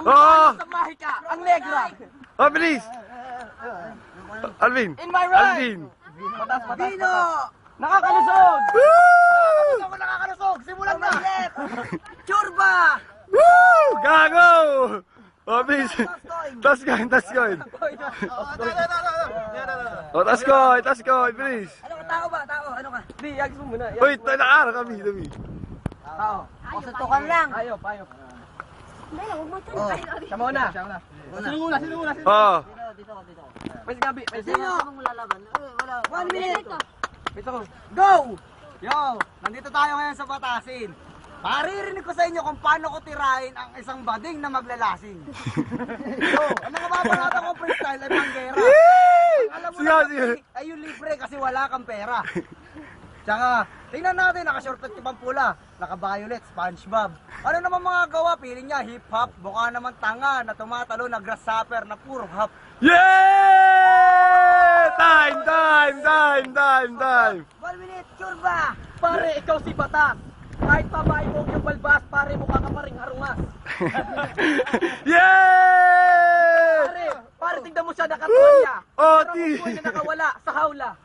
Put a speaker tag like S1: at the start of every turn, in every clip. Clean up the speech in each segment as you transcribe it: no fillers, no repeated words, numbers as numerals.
S1: Oh!
S2: Sa Mahika, ang negra.
S1: Oh, bilis! Alvin!
S2: In my right.
S1: Alvin!
S2: Dino! Nakakalusog!
S1: Woo!
S2: Nakakalusog! Simulan na! Churba!
S1: Woo! Gago! Oh, bilis! Tas coin, tas coin! Oh, tas coin, tas coin, bilis!
S2: Ano ka? Tao ba? Tao? Ano ka? Di, yagis mo muna.
S1: Uy, nakara kami, dami.
S2: Tao. Pasutukan lang. Ayaw, payo. Oh, siya muna. Sino muna?
S1: Oh,
S2: Dito. Pwede gabi. Sino? Habang lalaban. Wala. 1 minute. Dito ko. Go! Yo, nandito tayo ngayon sa Batasin. Maririnig ko sa inyo kung paano ko tirahin ang isang bading na maglalasing. So, ano mababanatan ko freestyle ay panggera. Alam mo na ay yung libre kasi wala kang pera. Tsaka, tingnan natin, naka-shortcut yung pampula, naka-violet, SpongeBob. Ano naman mga gawa? Piling niya, hip-hop, mukha naman tanga na tumatalo na grasshopper na puro hop.
S1: yeah! Time!
S2: 1 minute, sure ba? Pare, ikaw si Batas. Kahit pa mo yung balbas, pare, mukha ka pa rin harungas.
S1: Yeah!
S2: Pare, tignan mo siya nakatuwalya.
S1: Oh,
S2: Parang ang buhay na nakawala sa hawla.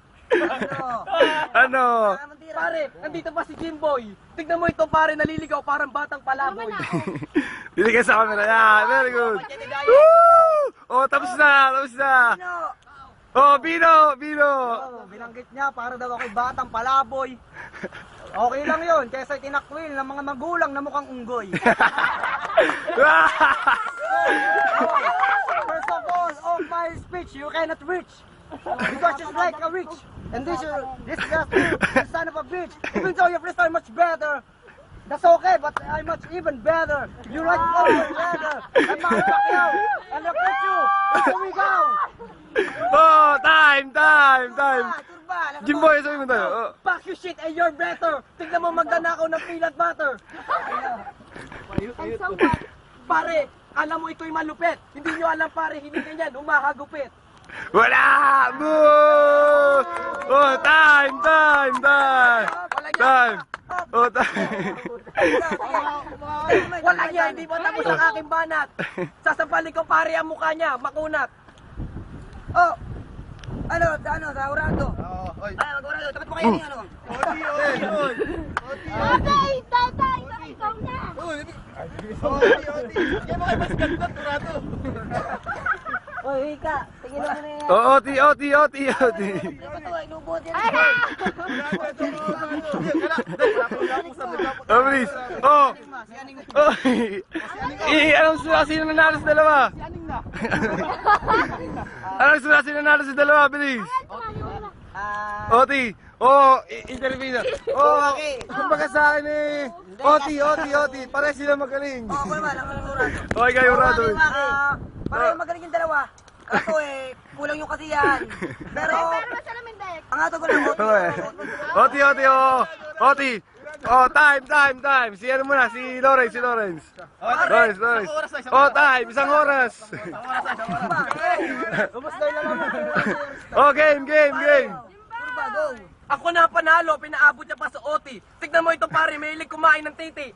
S1: Ano?
S2: Pare, nandito pa si Jimboy. Tignan mo ito pare, naliligaw parang batang palaboy.
S1: Dili ka sa camera. Yeah, very good. Woo! Oh, tapos na. Oh, Bino.
S2: Oh, binanggit niya para daw ako'y batang palaboy. Okay lang yun, kaysa tinakwil ng mga magulang na mukhang unggoy. First of all my speech, you cannot reach. Because it's like a witch. And this son of a bitch. Even though your freestyle much better, that's okay, but I'm much even better. You like over better. I'm Manny Pacquiao. And look at you. Here we go.
S1: Oh, time. Jimboy, sabi mo tayo. Oh.
S2: Pack your shit and you're better. Tignan mo magdanakaw ng peanut butter. Pare, alam mo ito'y malupit. Hindi nyo alam pare, hindi ganyan, umahagupit.
S1: Wala! Boo! Oh, time! Oh, time!
S2: Wala niya, hindi pa tapos ang aking banat. Sasampalin ko pare ang mukha niya, makunat. Oh, ano, sa Urado? Ay, mag-Urado, tapat mo kayo niya, ano?
S3: Tatay, ikaw na.
S2: Kaya mo kayo mas ganda, Urado. Oy, Hika, tingin mo na yan.
S1: Oh, oti.
S2: Ano ba ito, inubot yan.
S1: Oh, please. Oh! Oh! Anong sila sino nanalo sa dalawa? Anong sila sino nanalo sa dalawa, bilis? Oti! Oh, interview na. Oh, kumbaga sa akin eh. Oti. Pare sila magaling.
S2: Oo, naman, ang Urado.
S1: Okay, kayo, Rado.
S2: Pareho magaling yung dalawa. Kaso kulang yung kasiyahan. Pero, ang ato ko lang,
S1: Oti. Oh, time. Si ano muna, si Lawrence. Lawrence. Oh, time, isang oras. Oh, game.
S2: Kurba, go. Ako na panalo, pinaabot niya pa sa OT. Tignan mo ito pare, mahilig kumain ng titi.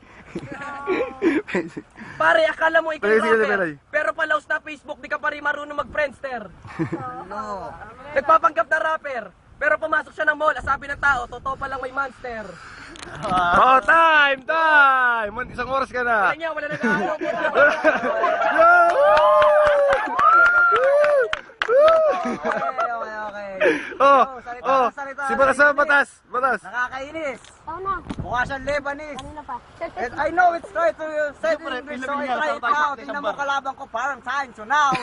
S2: Pare, akala mo ikaw rapper, pero palaos na Facebook, di ka pa rin marunong mag-friendster. No. Nagpapanggap na rapper, pero pumasok siya ng mall, sabi ng tao, totoo palang may monster.
S1: Oh, time. Isang oras ka na.
S2: Wala nag-aaral.
S1: Okay. Si Batas.
S2: Nakakainis.
S3: Oo na.
S2: Mukha siyang Lebanese.
S3: Kanina pa.
S2: And I know it's try to say it in English, so I try it out. Tingnan mo kalaban ko, parang time to now.